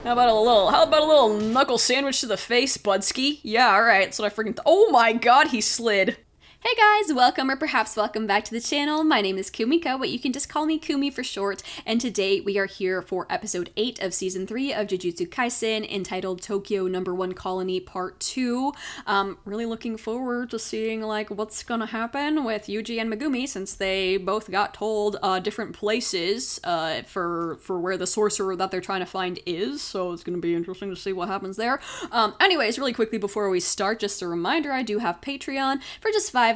How about a little knuckle sandwich to the face, Budski? Yeah, alright, that's what I freaking oh my god, he slid! Hey guys, welcome or perhaps welcome back to the channel. My name is Kumiko, but you can just call me Kumi for short, and today we are here for episode 8 of season 3 of Jujutsu Kaisen, entitled Tokyo Number 1 Colony Part 2. Really looking forward to seeing like what's gonna happen with Yuji and Megumi, since they both got told different places for where the sorcerer that they're trying to find is, so it's gonna be interesting to see what happens there. Anyways, really quickly before we start, just a reminder, I do have Patreon. For just $5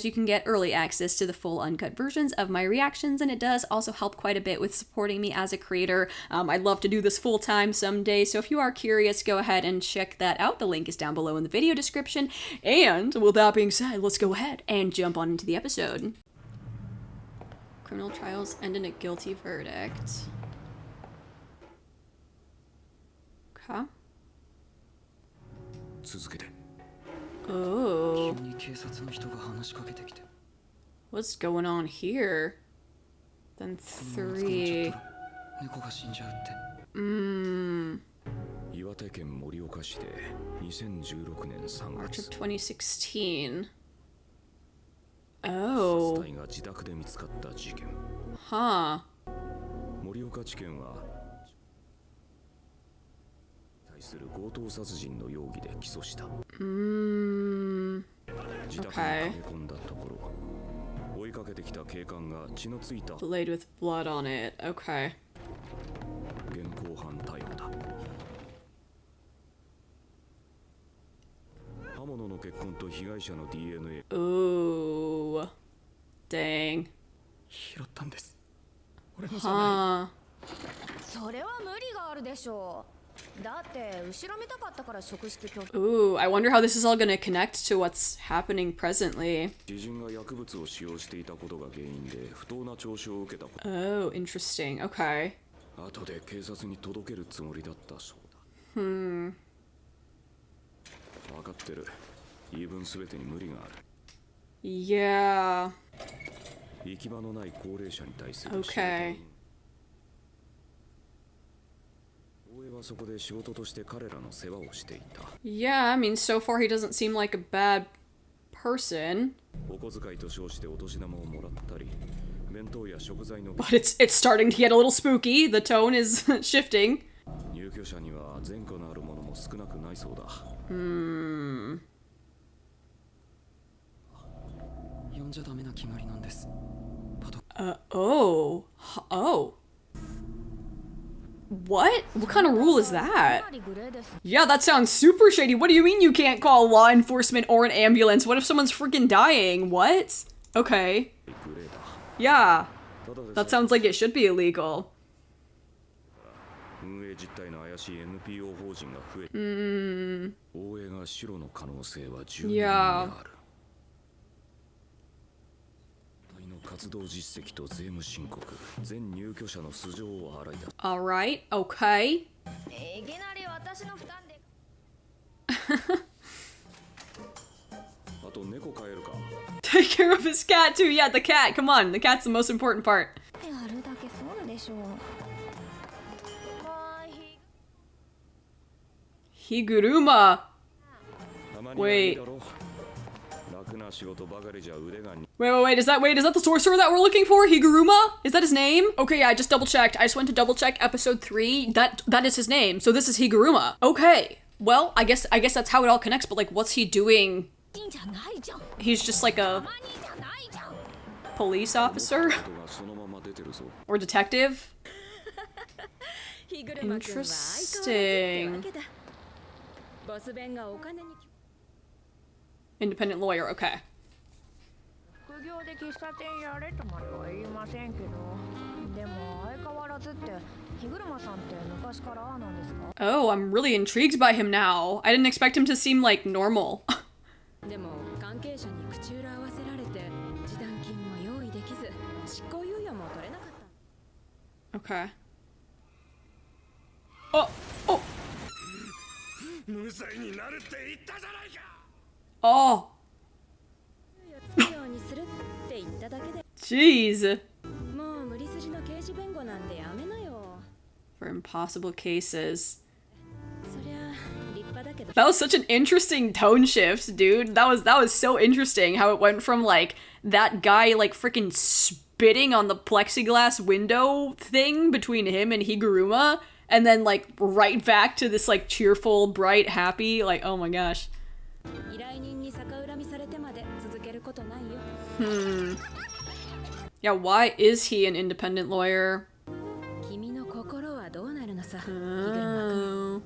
you can get early access to the full uncut versions of my reactions, and it does also help quite a bit with supporting me as a creator. I'd love to do this full time someday, so if you are curious, go ahead and check that out. The link is down below in the video description. And with that being said, let's go ahead and jump on into the episode. Criminal trials end in a guilty verdict. Okay. Oh. What's going on here? Then 3. March of 2016. Oh. Huh. Okay. Blade with blood on it. Okay. Ooh. Dang. Huh. Ooh, I wonder how this is all gonna connect to what's happening presently. Oh, interesting. Okay. Yeah. Okay. Yeah, I mean, so far he doesn't seem like a bad person. But it's starting to get a little spooky. The tone is shifting. Oh. Oh. What? What kind of rule is that? Yeah, that sounds super shady. What do you mean you can't call law enforcement or an ambulance? What if someone's freaking dying? What? Okay. Yeah. That sounds like it should be illegal. Yeah. Alright, okay. Take care of his cat too. Yeah, the cat. Come on, the cat's the most important part. Higuruma. Wait. Wait, is that the sorcerer that we're looking for? Higuruma? Is that his name? Okay, yeah, I just double checked. I just went to double check episode 3. That is his name. So this is Higuruma. Okay. Well, I guess that's how it all connects, but like what's he doing? He's just like a police officer? Or detective? Interesting. Independent lawyer, okay. Oh, I'm really intrigued by him now. I didn't expect him to seem like normal. Okay. Oh! Oh! Oh! Jeez. For impossible cases. That was such an interesting tone shift, dude. That was so interesting how it went from like that guy like freaking spitting on the plexiglass window thing between him and Higuruma, and then like right back to this like cheerful, bright, happy, like, oh my gosh. Yeah, why is he an independent lawyer? Oh.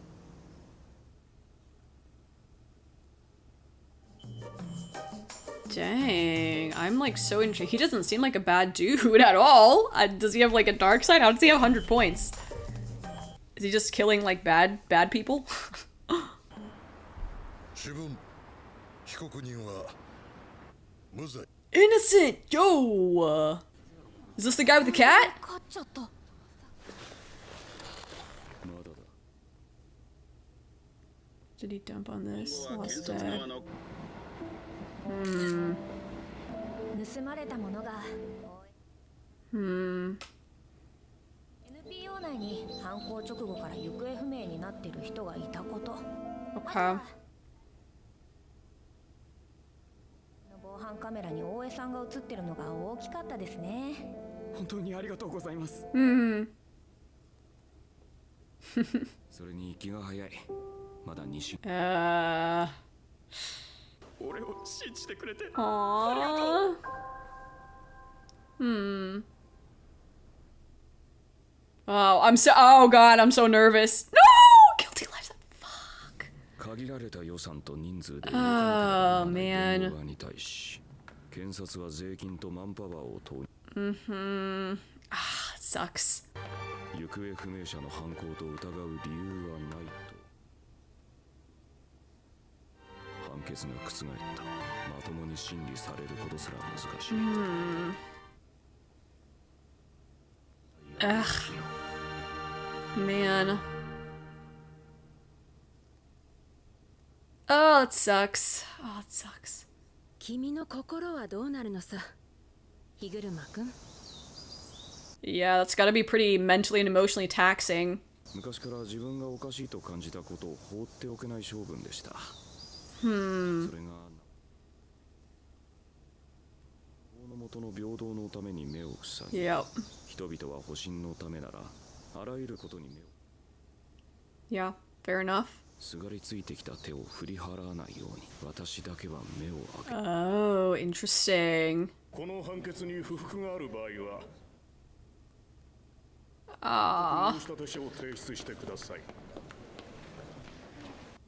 Dang, I'm like so intrigued. He doesn't seem like a bad dude at all. Does he have like a dark side? How does he have 100 points? Is he just killing like bad people? Innocent! Yo! Is this the guy with the cat? Did he dump on this? Lost dead. Okay. 防犯カメラに大江さんが映ってるのが大きかったですね。本当にありがとうございます。それに気が早い。まだ2週。俺を信じてくれてありがとう。Oh, oh god, I'm so nervous. No! Guilty lives. Fuck. Oh, man. Ah, it sucks. Ugh. Man. Oh, it sucks. Oh, it sucks. 君の心はどうなるのさ、ヒグルマ君。Yeah, that's gotta be pretty mentally and emotionally taxing. 昔から自分がおかしいと感じたことを放っておけない性分でした。それが法の元の平等のために目を塞ぎ、人々は保身のためならあらゆることに目を。Yeah, fair enough. すがりついてきた手を振り払わないように私だけは目を開け。Oh, interesting. この判決に不服がある場合は。Ah.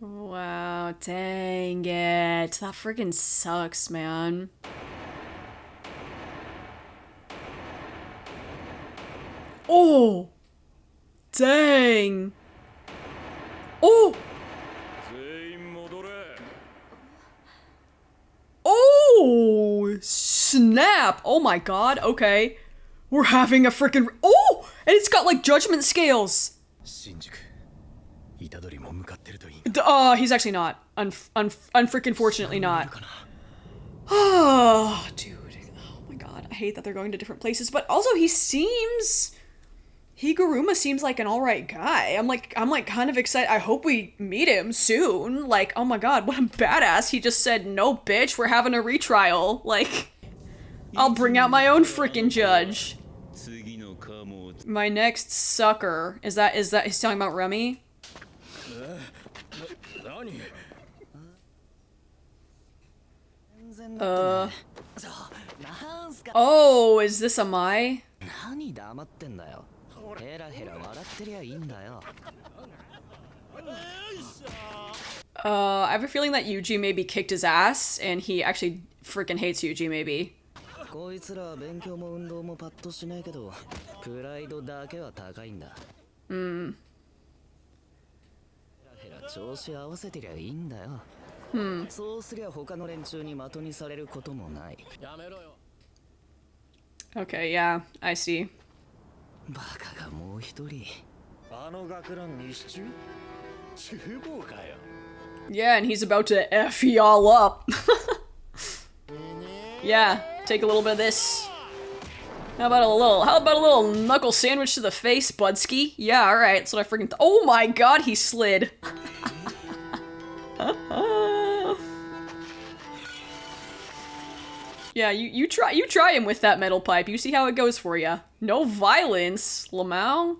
Wow, dang it. That freaking sucks, man. Oh! Dang! Oh! Oh! Snap! Oh my god, okay. We're having a freaking. Oh! And it's got like judgment scales! He's actually not. Unfreaking fortunately not. Oh, dude. Oh my god. I hate that they're going to different places, but also Higuruma seems like an alright guy. I'm like kind of excited. I hope we meet him soon. Like, oh my god, what a badass. He just said, no bitch, we're having a retrial. Like, I'll bring out my own freaking judge. My next sucker. Is that he's talking about Remy? Oh, is this a Mai? I have a feeling that Yuji maybe kicked his ass and he actually freaking hates Yuji maybe. こいつらは勉強も運動もパッとしないけどプライドだけは高いんだ。ヘラヘラ調子合わせてりゃいいんだよ。そうすりゃ他の連中に的にされることもない。やめろよ。Okay, yeah, I see. バカがもう一人。あの学ラン西中？厨房かよ。Yeah, and he's about to F y'all up. Yeah, take a little bit of this. How about a little knuckle sandwich to the face, Budski? Yeah, alright, that's what I freaking oh my god, he slid. Yeah, you try him with that metal pipe. You see how it goes for you. No violence, Lamau.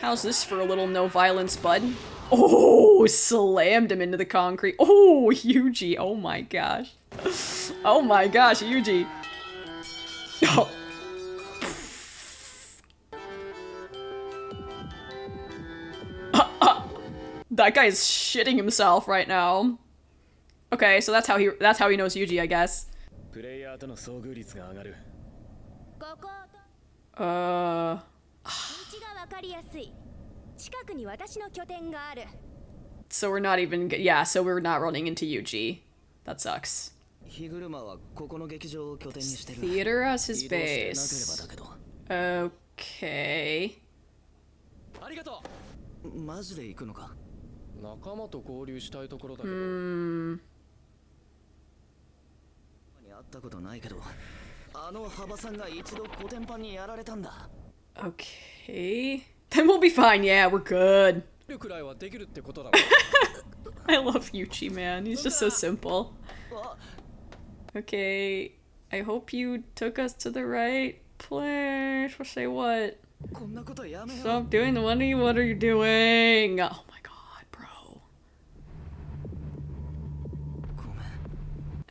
How's this for a little no violence, bud? Oh, slammed him into the concrete. Oh, Yuji. Oh my gosh. Oh my gosh, Yuji. Oh. That guy is shitting himself right now. Okay, so that's how he knows Yuji, I guess. So we're not even, yeah, so we're not running into Yuji. That sucks. Theater as his base. Okay. Okay. Then we'll be fine. Yeah, we're good. I love Yuchi, man. He's just so simple. Okay. I hope you took us to the right place. Or say what? Stop doing the money. What are you doing? Oh my god, bro.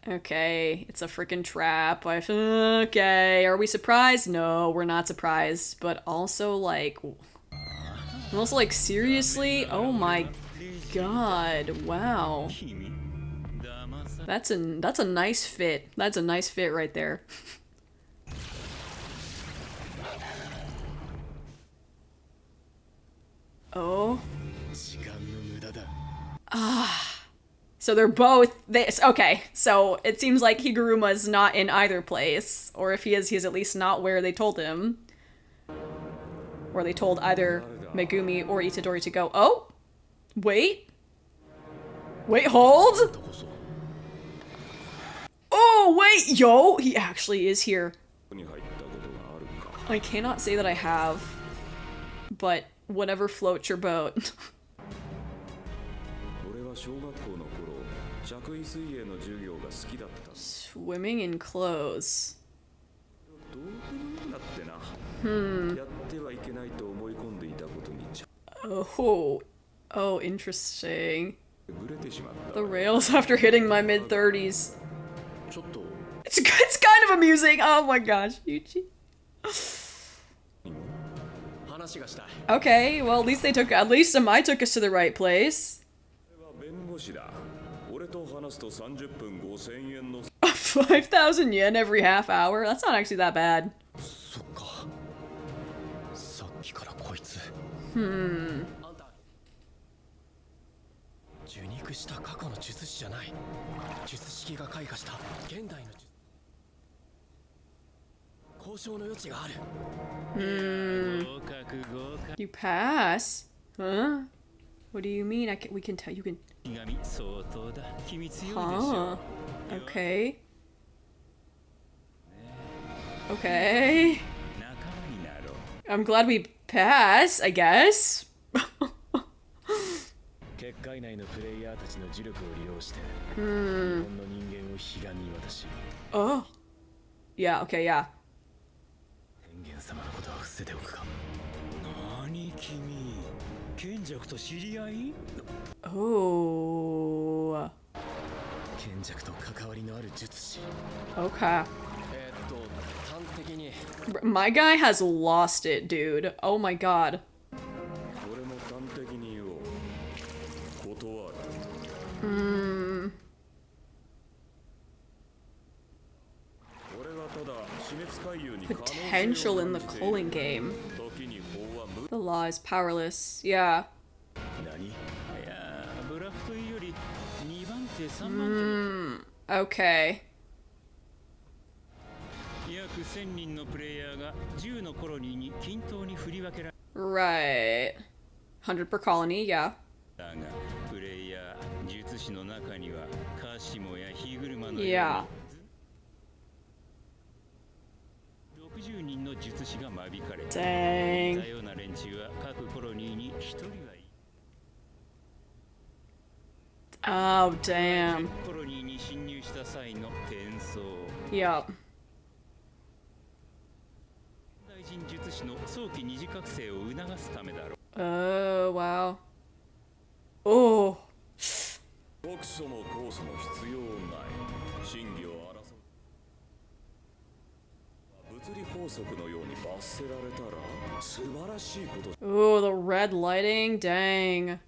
Okay, it's a freaking trap. Okay, are we surprised? No, we're not surprised. But also, like... seriously? Oh my god, wow. That's a nice fit. That's a nice fit right there. Oh. So they're both this. Okay, so it seems like Higuruma is not in either place. Or if he is, he's at least not where they told him. Where they told either Megumi or Itadori to go. Oh! Wait! Wait, hold! Oh, wait! Yo! He actually is here. I cannot say that I have. But whatever floats your boat. Swimming in clothes. Oh, interesting. The rails after hitting my mid-30s. It's kind of amusing. Oh my gosh, Yuji. Okay, well at least Samai took us to the right place. 5,000 yen every half hour? That's not actually that bad. You pass? Huh? What do you mean? We can tell you can. Huh? Okay. Okay. I'm glad we pass, I guess. Oh. Yeah, okay, yeah. Oh. Okay. My guy has lost it, dude. Oh my god. Potential in the culling game. The law is powerless. Yeah. Okay. Right. 100 per colony, yeah. Yeah. Dang. Oh, damn. Yep. Oh, wow. Oh. 読書も高所も必要ない真偽を争う物理法則のように罰せられたら素晴らしいこと Oh, the red lighting? Dang.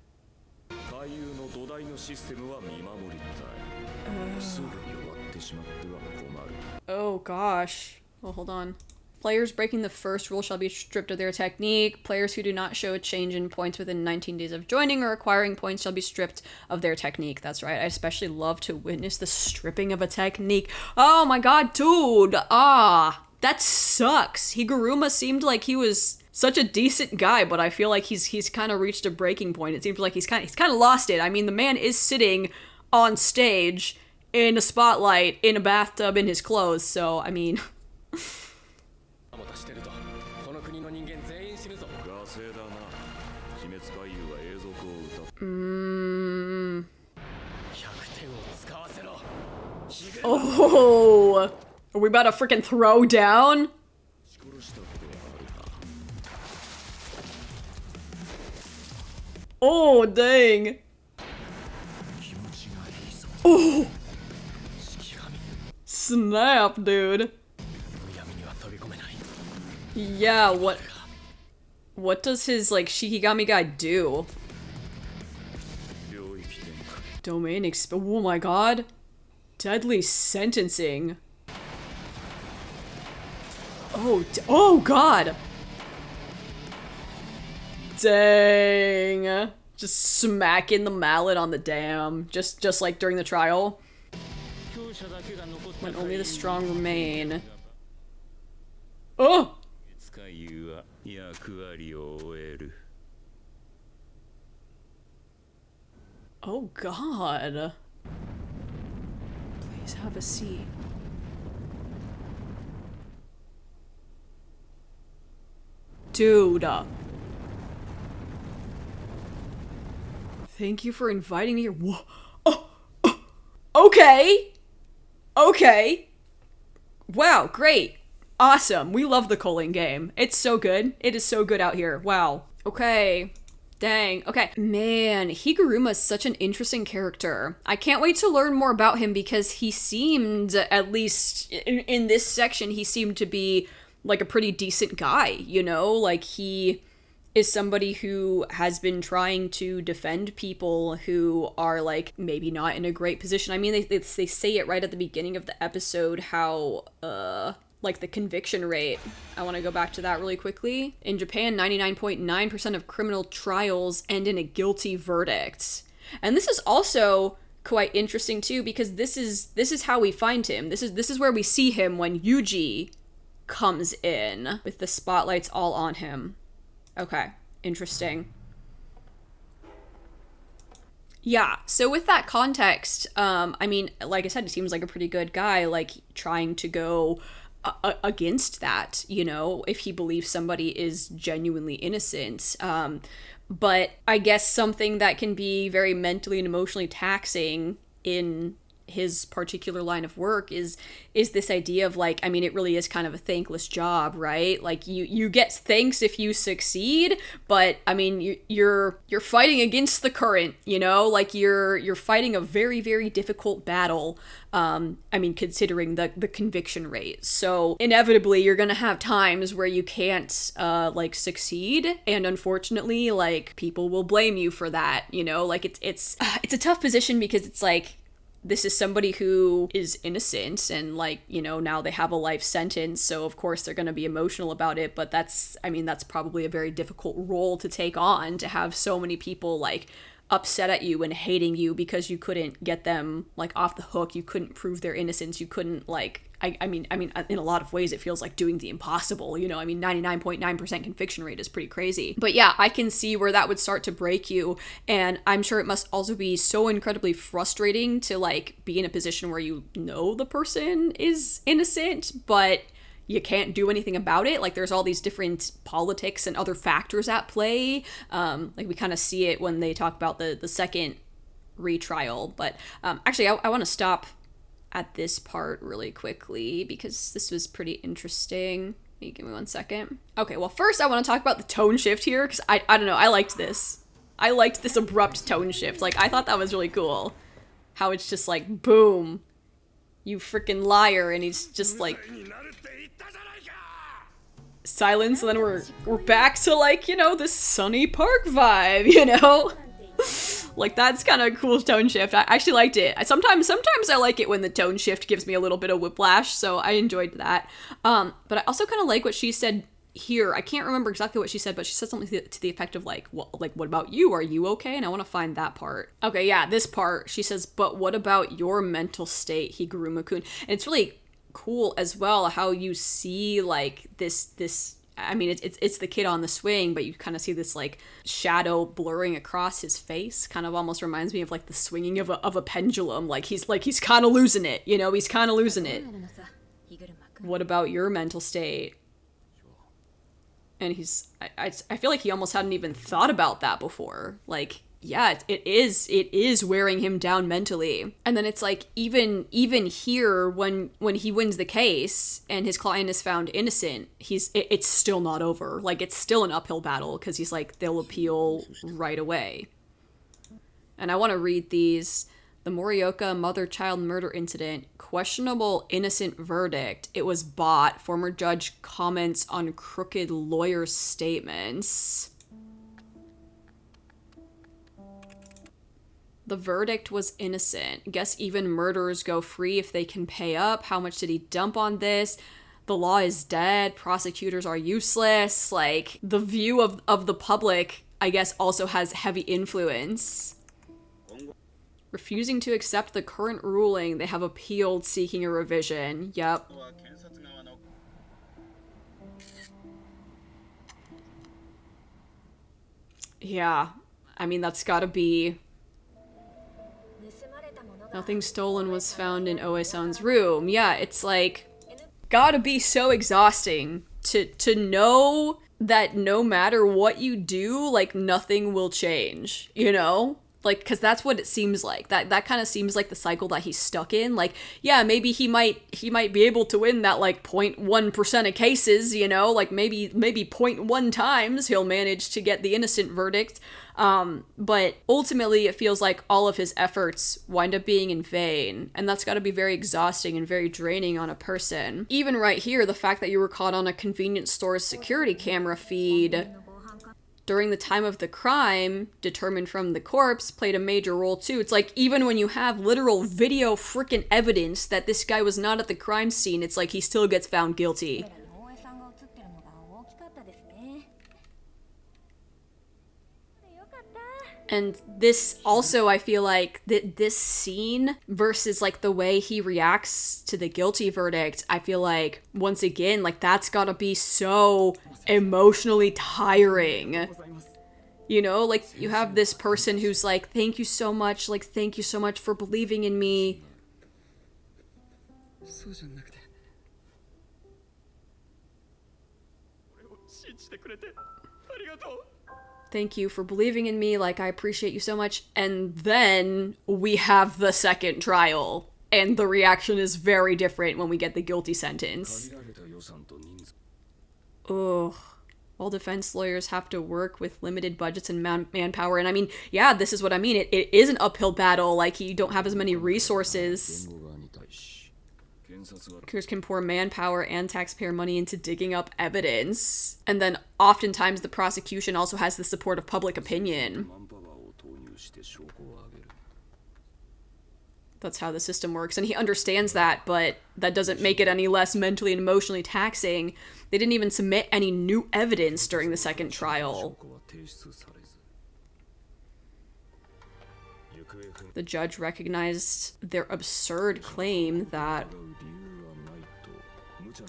海遊の土台のシステムは見守りたいすぐに終わってしまっては困る Oh, gosh. Well, hold on. Players breaking the first rule shall be stripped of their technique. Players who do not show a change in points within 19 days of joining or acquiring points shall be stripped of their technique. That's right. I especially love to witness the stripping of a technique. Oh my god, dude. Ah, that sucks. Higuruma seemed like he was such a decent guy, but I feel like he's kind of reached a breaking point. It seems like he's kind of lost it. I mean, the man is sitting on stage in a spotlight in a bathtub in his clothes, so I mean... Oh, are we about to freaking throw down? Oh, dang. Oh. Snap, dude. Yeah, what does his, like, Shikigami guy do? Domain oh my god. Deadly sentencing. Oh god. Dang. Just smacking the mallet on the dam. Just like during the trial. When only the strong remain. Oh! Oh god. Please have a seat. Dude. Thank you for inviting me here. Whoa. Oh. Okay. Okay. Wow, great. Awesome. We love the culling game. It's so good. It is so good out here. Wow. Okay. Dang. Okay. Man, Higuruma is such an interesting character. I can't wait to learn more about him because he seemed, at least in this section, he seemed to be like a pretty decent guy, you know? Like he is somebody who has been trying to defend people who are like maybe not in a great position. I mean, they say it right at the beginning of the episode how, like the conviction rate. I want to go back to that really quickly. In Japan, 99.9% of criminal trials end in a guilty verdict. And this is also quite interesting too, because this is how we find him. This is where we see him when Yuji comes in with the spotlights all on him. Okay, interesting. Yeah, so with that context, I mean, like I said, he seems like a pretty good guy, like trying to go against that, you know, if he believes somebody is genuinely innocent. But I guess something that can be very mentally and emotionally taxing in his particular line of work is this idea of like, I mean, it really is kind of a thankless job, right? Like you get thanks if you succeed, but I mean, you're fighting against the current, you know, like you're fighting a very, very difficult battle. I mean, considering the conviction rate. So inevitably you're going to have times where you can't, like succeed. And unfortunately, like people will blame you for that, you know, like it's a tough position because it's like, this is somebody who is innocent and like, you know, now they have a life sentence. So of course they're going to be emotional about it. But that's probably a very difficult role to take on, to have so many people like upset at you and hating you because you couldn't get them like off the hook. You couldn't prove their innocence. You couldn't like, I mean, in a lot of ways it feels like doing the impossible, you know, I mean, 99.9% conviction rate is pretty crazy. But yeah, I can see where that would start to break you. And I'm sure it must also be so incredibly frustrating to like be in a position where you know the person is innocent, but you can't do anything about it. Like there's all these different politics and other factors at play. Like we kind of see it when they talk about the second retrial. But actually, I want to stop at this part really quickly because this was pretty interesting. Give me 1 second. Okay, well, first I want to talk about the tone shift here because I don't know, I liked this. I liked this abrupt tone shift. Like, I thought that was really cool. How it's just like, boom, you freaking liar, and he's just like silence, and then we're back to, like, you know, this Sunny Park vibe, you know? Like, that's kind of a cool tone shift. I actually liked it. Sometimes I like it when the tone shift gives me a little bit of whiplash, so I enjoyed that. But I also kind of like what she said here. I can't remember exactly what she said, but she said something to the effect of like, well, like, what about you? Are you okay? And I want to find that part. Okay, yeah, this part. She says, but what about your mental state, Higuruma-kun? And it's really cool as well how you see, like, this I mean, it's the kid on the swing, but you kind of see this, like, shadow blurring across his face. Kind of almost reminds me of, like, the swinging of a pendulum. Like he's kind of losing it, you know? He's kind of losing it. What about your mental state? And I feel like he almost hadn't even thought about that before. Like, yeah, it is wearing him down mentally. And then it's like, even here, when he wins the case and his client is found innocent, it's still not over. Like, it's still an uphill battle because he's like, they'll appeal right away. And I want to read these. The Morioka mother-child murder incident, questionable innocent verdict. It was bought. Former judge comments on crooked lawyer's statements. The verdict was innocent. Guess even murderers go free if they can pay up. How much did he dump on this? The law is dead. Prosecutors are useless. Like, the view of the public, I guess, also has heavy influence. Refusing to accept the current ruling, they have appealed, seeking a revision. Yep. Yeah. I mean, that's gotta be... Nothing stolen was found in Oe-san's room. Yeah, it's like, gotta be so exhausting to know that no matter what you do, like, nothing will change, you know? Like, because that's what it seems like. That kind of seems like the cycle that he's stuck in. Like, yeah, maybe he might be able to win that, like, 0.1% of cases, you know? Like, maybe 0.1 times he'll manage to get the innocent verdict. But ultimately, it feels like all of his efforts wind up being in vain. And that's got to be very exhausting and very draining on a person. Even right here, the fact that you were caught on a convenience store's security camera feed during the time of the crime, determined from the corpse, played a major role too. It's like, even when you have literal video frickin' evidence that this guy was not at the crime scene, it's like he still gets found guilty. And this also, I feel like, this scene versus, like, the way he reacts to the guilty verdict, I feel like, once again, like, that's gotta be so emotionally tiring. You know, like, you have this person who's like, thank you so much, like, thank you so much for believing in me. Thank you for believing in me, like, I appreciate you so much. And then we have the second trial, and the reaction is very different when we get the guilty sentence. Ugh. All defense lawyers have to work with limited budgets and manpower. And I mean, yeah, this is what I mean. It is an uphill battle. Like, you don't have as many resources. Prosecutors can pour manpower and taxpayer money into digging up evidence. And then oftentimes the prosecution also has the support of public opinion. That's how the system works. And he understands that, but that doesn't make it any less mentally and emotionally taxing. They didn't even submit any new evidence during the second trial. The judge recognized their absurd claim that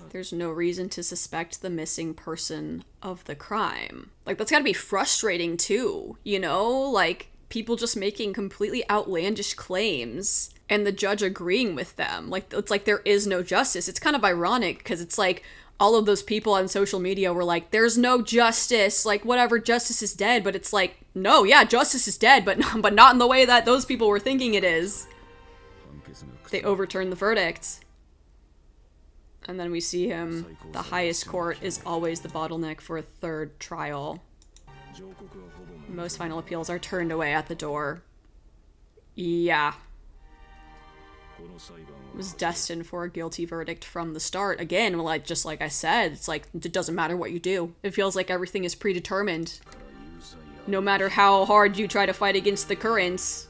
there's no reason to suspect the missing person of the crime. Like, that's gotta be frustrating too, you know? Like, people just making completely outlandish claims and the judge agreeing with them. Like, it's like there is no justice. It's kind of ironic because it's like all of those people on social media were like, there's no justice, like whatever, justice is dead. But it's like, no, yeah, justice is dead, but not in the way that those people were thinking it is. They overturned the verdict. And then we see him. The highest court is always the bottleneck for a third trial. Most final appeals are turned away at the door. Yeah. It was destined for a guilty verdict from the start. Again, like just like I said, it's like it doesn't matter what you do. It feels like everything is predetermined. No matter how hard you try to fight against the currents,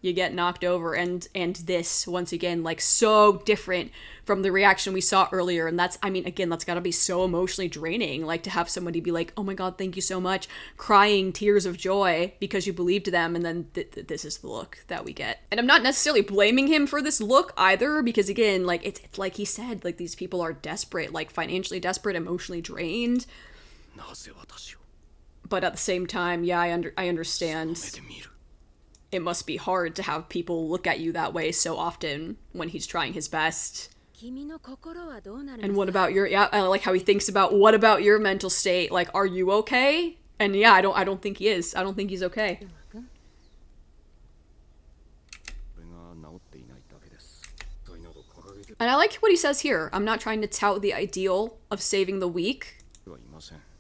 you get knocked over. And this, once again, like so different from the reaction we saw earlier. And that's, I mean, again, that's gotta be so emotionally draining. Like to have somebody be like, oh my god, thank you so much, crying tears of joy because you believed them. And then this is the look that we get. And I'm not necessarily blaming him for this look either, because again, like it's like he said, like these people are desperate, like financially desperate, emotionally drained. But at the same time, yeah, I understand. It must be hard to have people look at you that way so often when he's trying his best. And what about your, yeah, I like how he thinks about, what about your mental state? Like, are you okay? And yeah, I don't think he is. I don't think he's okay. And I like what he says here. I'm not trying to tout the ideal of saving the weak.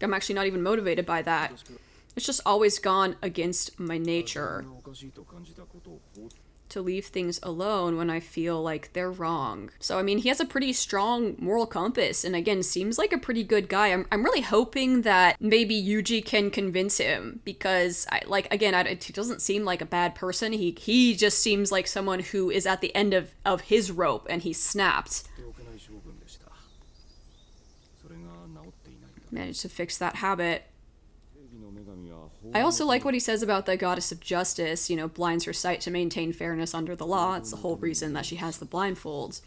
I'm actually not even motivated by that. It's just always gone against my nature to leave things alone when I feel like they're wrong. So, I mean, he has a pretty strong moral compass, and again, seems like a pretty good guy. I'm really hoping that maybe Yuji can convince him, because, he doesn't seem like a bad person. He just seems like someone who is at the end of his rope, and he snapped. Managed to fix that habit. I also like what he says about the goddess of justice, you know, blinds her sight to maintain fairness under the law. It's the whole reason that she has the blindfolds.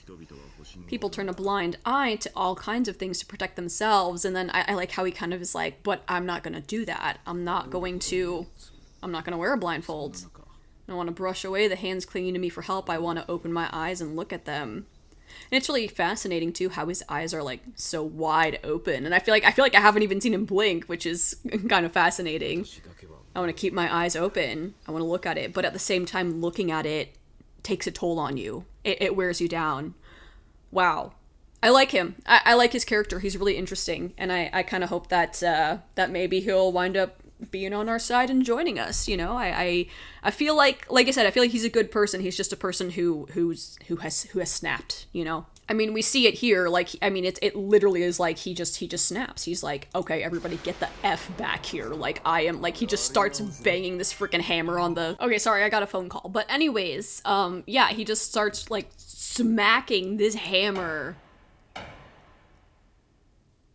People turn a blind eye to all kinds of things to protect themselves, and then I like how he kind of is like, but I'm not gonna do that. I'm not gonna wear a blindfold. I don't want to brush away the hands clinging to me for help. I want to open my eyes and look at them. And it's really fascinating too how his eyes are like so wide open, and I feel like I haven't even seen him blink, which is kind of fascinating. I want to keep my eyes open. I want to look at it, but at the same time, looking at it takes a toll on you. It wears you down. Wow. I like him. I like his character. He's really interesting, and I kind of hope that that maybe he'll wind up being on our side and joining us. You know, I feel like I said, I feel like he's a good person. He's just a person who has snapped, you know. I mean, we see it here. Like, I mean, it literally is like he just snaps. He's like, okay, everybody get the F back here. Like, I am, like, he just starts banging this freaking hammer on the, okay, sorry, I got a phone call. But anyways, yeah, he just starts like smacking this hammer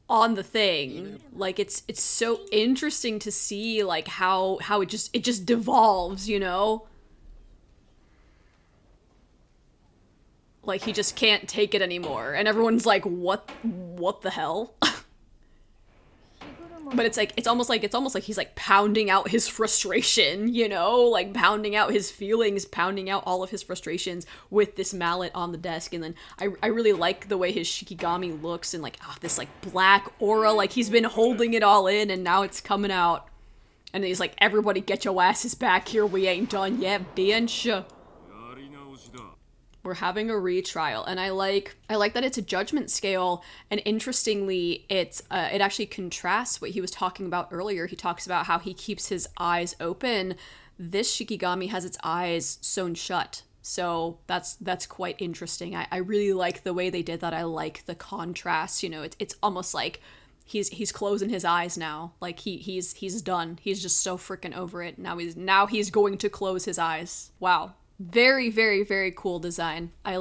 on the thing. Like, it's so interesting to see like how it just devolves, you know? Like, he just can't take it anymore, and everyone's like, what the hell? But it's almost like he's like pounding out his frustration, you know, like pounding out his feelings, pounding out all of his frustrations with this mallet on the desk. And then I really like the way his Shikigami looks, and like, this like black aura, like he's been holding it all in and now it's coming out. And he's like, everybody get your asses back here, we ain't done yet, bitch. We're having a retrial, and I like that it's a judgment scale, and interestingly, it actually contrasts what he was talking about earlier. He talks about how he keeps his eyes open. This Shikigami has its eyes sewn shut, so that's quite interesting. I really like the way they did that. I like the contrast. You know, it's almost like he's closing his eyes now. Like he's done. He's just so freaking over it. Now he's going to close his eyes. Wow. Very, very, very cool design. I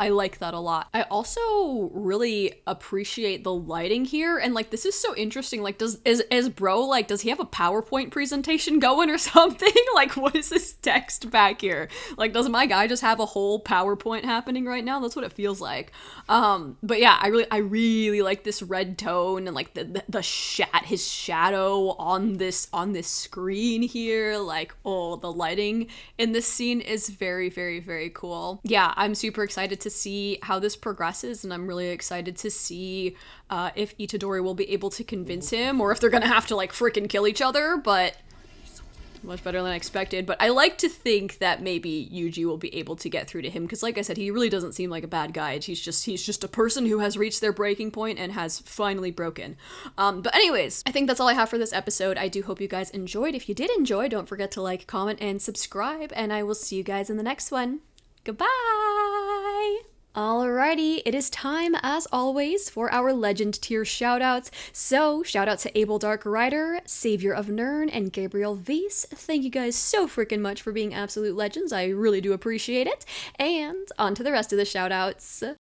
like that a lot. I also really appreciate the lighting here, and like this is so interesting. Like, is bro, like, does he have a PowerPoint presentation going or something? Like, what is this text back here? Like, does my guy just have a whole PowerPoint happening right now? That's what it feels like. But yeah, I really like this red tone and like his shadow on this screen here. Like, oh, the lighting in this scene is very, very, very cool. Yeah, I'm super excited to see how this progresses, and I'm really excited to see if Itadori will be able to convince him, or if they're gonna have to like freaking kill each other, but much better than I expected. But I like to think that maybe Yuji will be able to get through to him, because like I said, he really doesn't seem like a bad guy. He's just a person who has reached their breaking point and has finally broken. But anyways, I think that's all I have for this episode. I do hope you guys enjoyed. If you did enjoy, don't forget to like, comment, and subscribe, and I will see you guys in the next one. Goodbye! Alrighty, it is time, as always, for our Legend tier shoutouts. So, shout out to Abel Dark Rider, Savior of Nern, and Gabriel Vase. Thank you guys so freaking much for being absolute legends. I really do appreciate it. And on to the rest of the shoutouts.